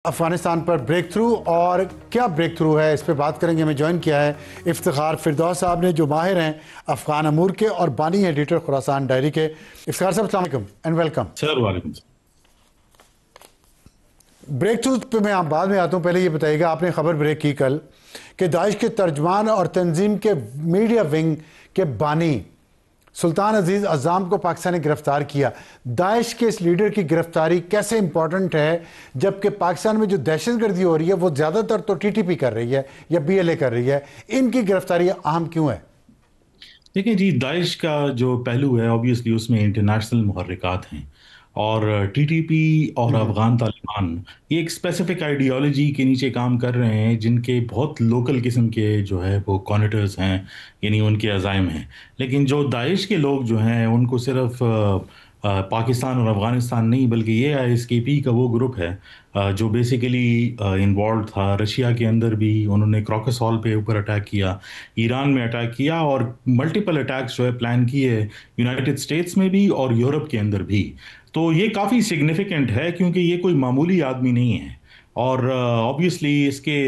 अफगानिस्तान पर break through और क्या ब्रेक थ्रू है, इस पे बात करेंगे। हमें ज्वाइन किया है इफ्तिखार फिरदौस साहब ने, जो माहिर हैं अफगान अमूर के और बानी एडिटर खुरासान डायरी के। इफ्तिखार साहब अस्सलाम वालेकुम एंड वेलकम। सर वालेकुम। ब्रेक थ्रू पे मैं आप बाद में आता हूँ, पहले ये बताइएगा, आपने खबर ब्रेक की कल कि दाइश के तर्जमान और तंजीम के मीडिया विंग के बानी सुल्तान अजीज अज़ाम को पाकिस्तान ने गिरफ्तार किया। दाइश के इस लीडर की गिरफ्तारी कैसे इंपॉर्टेंट है, जबकि पाकिस्तान में जो दहशतगर्दी हो रही है वो ज़्यादातर तो टीटीपी कर रही है या बीएलए कर रही है, इनकी गिरफ्तारी अहम क्यों है? देखिए जी, दाइश का जो पहलू है ऑब्वियसली उसमें इंटरनेशनल मुहर्रिकात हैं और टीटीपी और अफगान तालिबान ये एक स्पेसिफिक आइडियोलॉजी के नीचे काम कर रहे हैं, जिनके बहुत लोकल किस्म के जो है वो कॉनेटर्स हैं, यानी उनके अज़ाइम हैं। लेकिन जो दाइश के लोग जो हैं उनको सिर्फ पाकिस्तान और अफगानिस्तान नहीं, बल्कि ये आईएसकेपी का वो ग्रुप है जो बेसिकली इन्वॉल्व था। रशिया के अंदर भी उन्होंने क्रॉकस हॉल पे ऊपर अटैक किया, ईरान में अटैक किया और मल्टीपल अटैक्स जो है प्लान किए यूनाइटेड स्टेट्स में भी और यूरोप के अंदर भी। तो ये काफ़ी सिग्निफिकेंट है क्योंकि ये कोई मामूली आदमी नहीं है और ऑब्वियसली इसके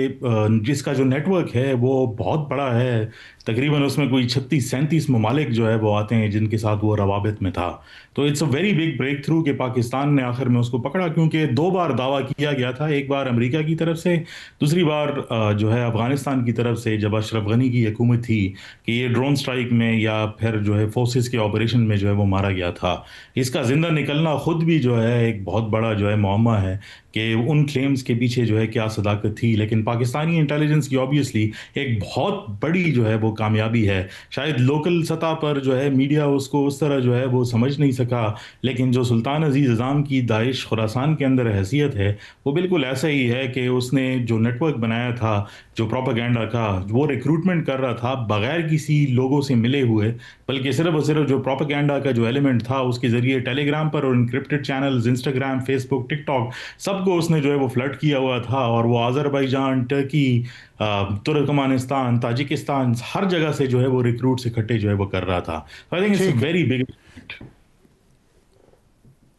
जिसका जो नेटवर्क है वो बहुत बड़ा है। तकरीबन उसमें कोई 36-37 ममालिक जो है वो आते हैं जिनके साथ वो रवाबित में था। तो it's a very big breakthrough कि पाकिस्तान ने आखिर में उसको पकड़ा, क्योंकि दो बार दावा किया गया था, एक बार अमेरिका की तरफ से, दूसरी बार जो है अफगानिस्तान की तरफ से, जब अशरफ गनी की हुकूमत थी, कि ये ड्रोन स्ट्राइक में या फिर जो है फोर्सेस के ऑपरेशन में जो है वो मारा गया था। इसका जिंदा निकलना खुद भी जो है एक बहुत बड़ा जो है मुअम्मा है कि उन क्लेम्स के पीछे जो है क्या सदाकत थी। लेकिन पाकिस्तानी इंटेलिजेंस की ऑब्वियसली एक बहुत बड़ी जो है वो कामयाबी है। शायद लोकल सतह पर जो है मीडिया उसको उस तरह जो है वो समझ नहीं सका, लेकिन जो सुल्तान अजीज अज़ाम की दाइश खुरासान के अंदर हैसियत है वो बिल्कुल ऐसा ही है कि उसने जो नेटवर्क बनाया था, जो प्रोपागेंडा का वो रिक्रूटमेंट कर रहा था बगैर किसी लोगों से मिले हुए, बल्कि सिर्फ और सिर्फ जो प्रोपागेंडा का जो एलिमेंट था उसके जरिए टेलीग्राम पर और encrypted channels, Instagram, Facebook, TikTok, सबको उसने जो है वो फ्लड किया हुआ था। और वो आज़रबाईजान, टर्की, तुर्कमानिस्तान, ताजिकिस्तान, हर जगह से जो है वो रिक्रूट्स इकट्ठे जो है वो कर रहा था। आई थिंक इट्स ठीक है, वेरी बिग।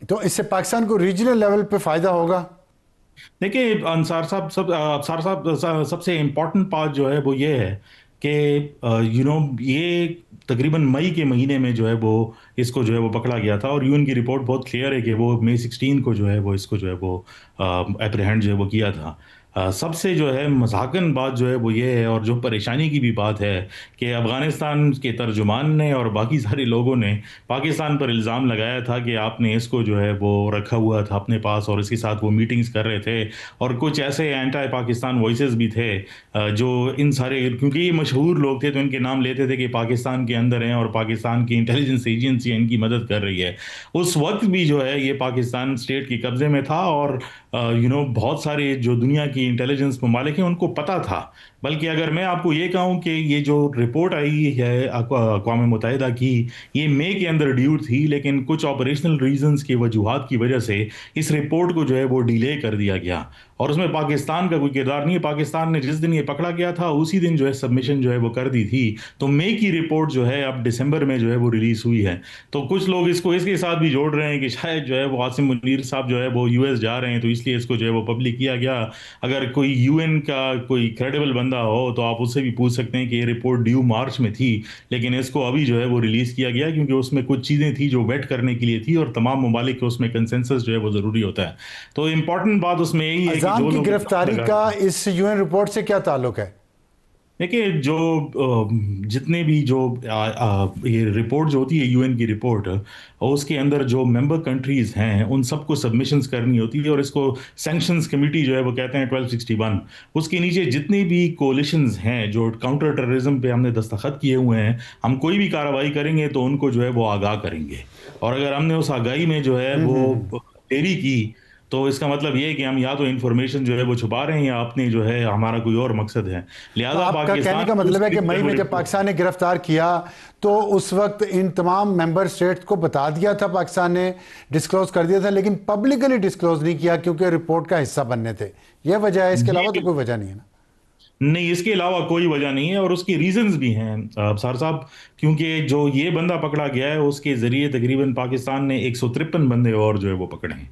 तो इससे पाकिस्तान को रीजनल लेवल पे फायदा होगा? देखिए अंसार साहब सबसे इम्पोर्टेंट पार्ट जो है वो ये है कि ये तकरीबन मई के महीने में जो है वो इसको जो है वो पकड़ा गया था और यूएन की रिपोर्ट बहुत क्लियर है कि वो मई 16 को जो है वो इसको जो है वो एप्रीहेंड जो है वो किया था। सबसे जो है मज़ाकन बात जो है वो ये है और जो परेशानी की भी बात है कि अफ़गानिस्तान के तर्जुमान ने और बाकी सारे लोगों ने पाकिस्तान पर इल्ज़ाम लगाया था कि आपने इसको जो है वो रखा हुआ था अपने पास और इसके साथ वो मीटिंग्स कर रहे थे। और कुछ ऐसे एंटी पाकिस्तान वॉइसेस भी थे जो इन सारे, क्योंकि ये मशहूर लोग थे तो इनके नाम लेते थे कि पाकिस्तान के अंदर हैं और पाकिस्तान की इंटेलिजेंस एजेंसी इनकी मदद कर रही है। उस वक्त भी जो है ये पाकिस्तान स्टेट के कब्जे में था और बहुत सारे जो दुनिया की इंटेलिजेंस ममालिक हैं उनको पता था। बल्कि अगर मैं आपको ये कहूँ कि ये जो रिपोर्ट आई है अक़वाम मुत्तहिदा की, ये मई के अंदर ड्यू थी, लेकिन कुछ ऑपरेशनल रीजंस की वजूहात की वजह से इस रिपोर्ट को जो है वो डिले कर दिया गया और उसमें पाकिस्तान का कोई किरदार नहीं है। पाकिस्तान ने जिस दिन ये पकड़ा गया था उसी दिन जो है सबमिशन जो है वो कर दी थी। तो मई की रिपोर्ट जो है अब दिसंबर में जो है वो रिलीज हुई है। तो कुछ लोग इसको इसके साथ भी जोड़ रहे हैं कि शायद जो है वो आसिम मुनीर साहब जो है वो यूएस जा रहे हैं तो इसलिए इसको जो है वो पब्लिक किया गया। अगर कोई यूएन का कोई क्रेडिबल बंदा हो तो आप उससे भी पूछ सकते हैं कि ये रिपोर्ट ड्यू मार्च में थी, लेकिन इसको अभी जो है वो रिलीज किया गया क्योंकि उसमें कुछ चीज़ें थी जो वेट करने के लिए थी और तमाम ममालिक के उसमें कंसेंसस जो है वो ज़रूरी होता है। तो इम्पोर्टेंट बात उसमें यही है कि अज़ाम जो की लोग गिरफ्तारी लगा का रहे हैं। इस यूएन रिपोर्ट से क्या ताल्लुक है? देखिए जो जितने भी जो ये रिपोर्ट जो होती है यूएन की रिपोर्ट, उसके अंदर जो मेंबर कंट्रीज हैं उन सबको सबमिशंस करनी होती है और इसको सैंक्शंस कमेटी जो है वो कहते हैं 1261। उसके नीचे जितनी भी कोलिशंस हैं जो काउंटर टेररिज्म पे हमने दस्तखत किए हुए हैं, हम कोई भी कार्रवाई करेंगे तो उनको जो है वो आगाह करेंगे। और अगर हमने उस आगाही में जो है वो देरी की तो इसका मतलब ये है कि हम या तो इन्फॉर्मेशन जो है वो छुपा रहे हैं या अपने जो है हमारा कोई और मकसद है। तो लिहाजा आपका कहने पाकिस्तान का को मतलब है उसकी कि जो है मई वो में जब रिपोर्ट। पाकिस्तान ने गिरफ्तार किया तो उस वक्त इन तमाम मेंबर स्टेट्स को बता दिया था, पाकिस्तान ने डिस्क्लोज कर दिया था, लेकिन पब्लिकली डिस्क्लोज नहीं किया क्योंकि रिपोर्ट का हिस्सा बनने थे। यह वजह है, इसके अलावा तो जी कोई वजह नहीं है ना? नहीं, इसके अलावा कोई वजह नहीं है और उसकी रीजंस भी हैं सर साहब। क्योंकि जो ये बंदा पकड़ा गया है उसके जरिए तकरीबन पाकिस्तान ने 153 बंदे और जो है वो पकड़े हैं।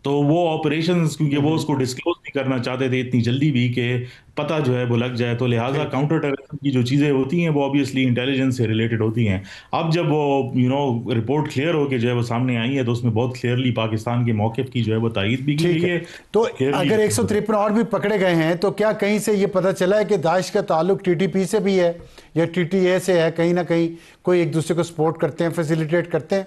तो वो ऑपरेशंस, क्योंकि वो उसको डिस्क्लोज नहीं करना चाहते थे इतनी जल्दी भी कि पता जो है वो लग जाए, तो लिहाजा ठीक। काउंटर टेररिज्म की जो चीज़ें होती हैं वो ऑब्वियसली इंटेलिजेंस से रिलेटेड होती हैं। अब जब वो रिपोर्ट क्लियर होके जो है वो सामने आई है, तो उसमें बहुत क्लियरली पाकिस्तान के मौक़िफ़ की जो है वो तायीद भी की ठीक गई है। है। तो क्लियरली अगर 153 और भी पकड़े गए हैं तो क्या कहीं से ये पता चला है कि दाइश का ताल्लुक टीटीपी से भी है या टीटीए से है? कहीं ना कहीं कोई एक दूसरे को सपोर्ट करते हैं, फैसिलिटेट करते हैं?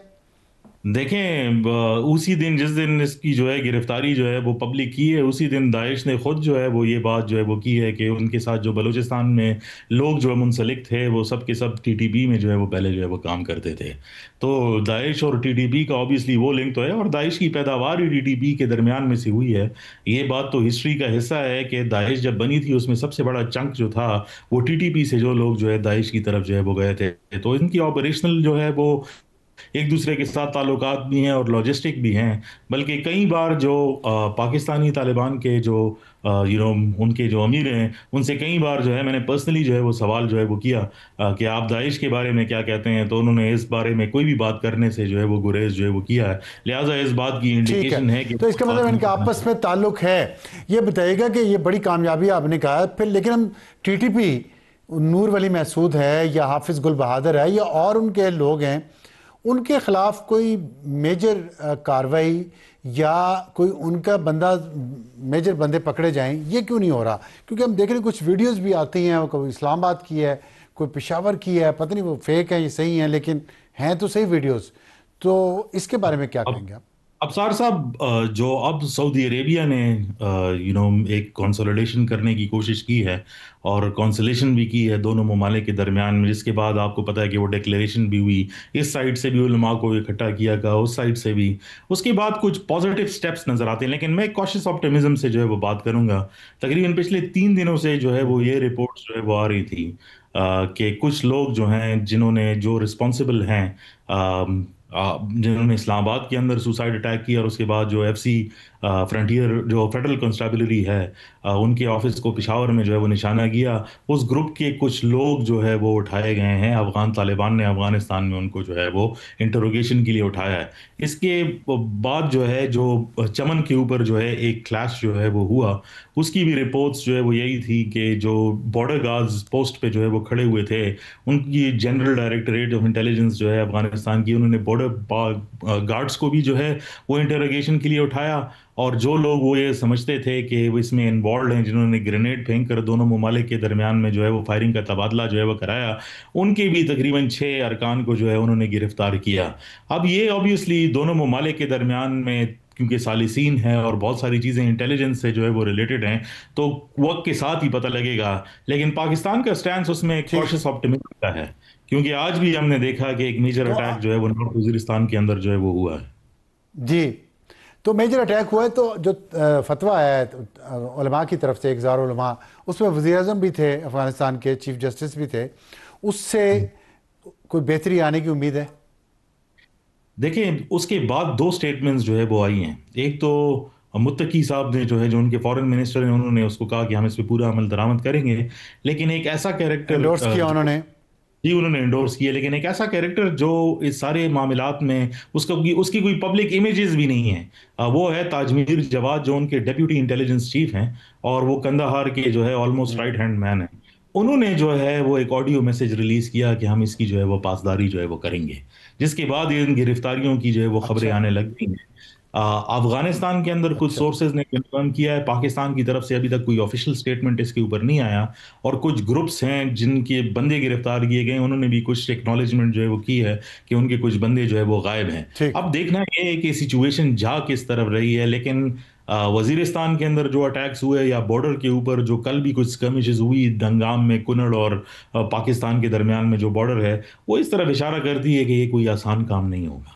देखें, उसी दिन जिस दिन इसकी जो है गिरफ्तारी जो है वो पब्लिक की है, उसी दिन दाइश ने खुद जो है वो ये बात जो है वो की है कि उनके साथ जो बलूचिस्तान में लोग जो है मुंसलिक थे, वो सब के सब टीटीपी में जो है वो पहले जो है वो काम करते थे। तो दाइश और टीटीपी का ऑब्वियसली वो लिंक तो है, और दाइश की पैदावार ही टीटीपी के दरमियान में से हुई है। ये बात तो हिस्ट्री का हिस्सा है कि दाइश जब बनी थी उसमें सबसे बड़ा चंक जो था वो टीटीपी से जो लोग जो है दाइश की तरफ जो है वो गए थे। तो इनकी ऑपरेशनल जो है वो एक दूसरे के साथ ताल्लुकात भी हैं और लॉजिस्टिक भी हैं। बल्कि कई बार जो पाकिस्तानी तालिबान के जो उनके जो अमीर हैं, उनसे कई बार जो है मैंने पर्सनली जो है वो सवाल जो है वो किया कि आप दाइश के बारे में क्या कहते हैं, तो उन्होंने इस बारे में कोई भी बात करने से जो है वो गुरेज जो है वो किया है। लिहाजा इस बात की ठीक है। इंडिकेशन है कि तो इसका मतलब इनका आपस में ताल्लुक है। ये बताइएगा कि ये बड़ी कामयाबी आपने कहा फिर, लेकिन हम टीटीपी, नूर वली महसूद है या हाफिज गुल बहादुर है या और उनके लोग हैं, उनके खिलाफ कोई मेजर कार्रवाई या कोई उनका बंदा, मेजर बंदे पकड़े जाएं, ये क्यों नहीं हो रहा? क्योंकि हम देख रहे हैं कुछ वीडियोस भी आती हैं, कोई इस्लामाबाद की है, कोई पेशावर की है, पता नहीं वो फेक है ये सही है, लेकिन हैं तो सही वीडियोस। तो इसके बारे में क्या अब कहेंगे आप? अबसार साहब, जो अब सऊदी अरेबिया ने एक कंसोलिडेशन करने की कोशिश की है और कॉन्सलेशन भी की है दोनों ममालिक के दरमियान में, जिसके बाद आपको पता है कि वो डिक्लेरेशन भी हुई, इस साइड से भी उलमा को इकट्ठा किया गया, उस साइड से भी। उसके बाद कुछ पॉजिटिव स्टेप्स नजर आते हैं, लेकिन मैं कॉशियस ऑप्टिमिज्म से जो है वो बात करूंगा। तकरीबन पिछले 3 दिनों से जो है वो ये रिपोर्ट्स जो है वो आ रही थी कि कुछ लोग जो हैं, जिन्होंने जो रिस्पॉन्सिबल हैं, जिन्होंने इस्लामाबाद के अंदर सुसाइड अटैक किया और उसके बाद जो एफसी फ्रंटियर जो फेडरल कंस्टेबलरी है, उनके ऑफिस को पेशावर में जो है वो निशाना किया, उस ग्रुप के कुछ लोग जो है वो उठाए गए हैं। अफगान तालिबान ने अफगानिस्तान में उनको जो है वो इंटरोगेशन के लिए उठाया है। इसके बाद जो है जो चमन के ऊपर जो है एक क्लैश जो है वो हुआ, उसकी भी रिपोर्ट्स जो है वो यही थी कि जो बॉर्डर गार्ड्स पोस्ट पे जो है वो खड़े हुए थे, उनकी जनरल डायरेक्टरेट ऑफ इंटेलिजेंस जो है अफगानिस्तान की, उन्होंने बॉर्डर गार्ड्स को भी जो है वो इंटरोगेशन के लिए उठाया। और जो लोग वो ये समझते थे कि वो इसमें इन्वॉल्व हैं, जिन्होंने ग्रेनेड फेंक कर दोनों ममालिक के दरमियान में जो है वो फायरिंग का तबादला जो है वो कराया, उनके भी तकरीबन 6 अरकान को जो है उन्होंने गिरफ्तार किया। अब ये ऑब्वियसली दोनों ममालिक के दरमियान में, क्योंकि सालिसीन है और बहुत सारी चीज़ें इंटेलिजेंस से जो है वो रिलेटेड हैं, तो वक्त के साथ ही पता लगेगा। लेकिन पाकिस्तान का स्टैंड उसमें एक ठीक। कॉशियस ऑप्टिमिज्म का है, क्योंकि आज भी हमने देखा कि एक मेजर तो अटैक जो है वो नॉर्थ वजीरिस्तान के अंदर जो है वो हुआ है। जी, तो मेजर अटैक हुआ है, तो जो फतवा है उलमा की तरफ से, 1000 उलमा, उसमें वज़ीर आज़म भी थे अफगानिस्तान के, चीफ जस्टिस भी थे, उससे कोई बेहतरी आने की उम्मीद है? देखिए, उसके बाद 2 स्टेटमेंट्स जो है वो आई हैं। एक तो मुत्तकी साहब ने जो है, जो उनके फॉरेन मिनिस्टर हैं, उन्होंने उसको कहा कि हम इस पे पूरा अमल दरामद करेंगे। लेकिन एक ऐसा कैरेक्टर एंडोर्स किया जो उन्होंने? जी उन्होंने इंडोर्स किया, लेकिन एक ऐसा कैरेक्टर जो इस सारे मामलात में उसकी कोई पब्लिक इमेजेस भी नहीं है, वो है ताजमीर जवाद, जो उनके डेप्यूटी इंटेलिजेंस चीफ हैं और वो कंदाहार के जो है ऑलमोस्ट राइट हैंड मैन है। उन्होंने जो है वो एक ऑडियो मैसेज रिलीज किया कि हम इसकी जो है वो पासदारी जो है वो करेंगे, जिसके बाद इन गिरफ्तारियों की जो है वो खबरें अच्छा। आने लग गई हैं। अफगानिस्तान के अंदर कुछ अच्छा। सोर्सेज ने कंफर्म किया है, पाकिस्तान की तरफ से अभी तक कोई ऑफिशियल स्टेटमेंट इसके ऊपर नहीं आया। और कुछ ग्रुप्स हैं जिनके बंदे गिरफ्तार किए गए, उन्होंने भी कुछ एक्नॉलेजमेंट जो है वो की है कि उनके कुछ बंदे जो है वो गायब हैं। ठीक। अब देखना ये है कि सिचुएशन जा किस तरफ रही है। लेकिन वजीरिस्तान के अंदर जो अटैक्स हुए, या बॉर्डर के ऊपर जो कल भी कुछ स्कर्मिशेस हुई दंगाम में, कुनड़ और पाकिस्तान के दरमियान में जो बॉर्डर है, वो इस तरफ इशारा करती है कि ये कोई आसान काम नहीं होगा।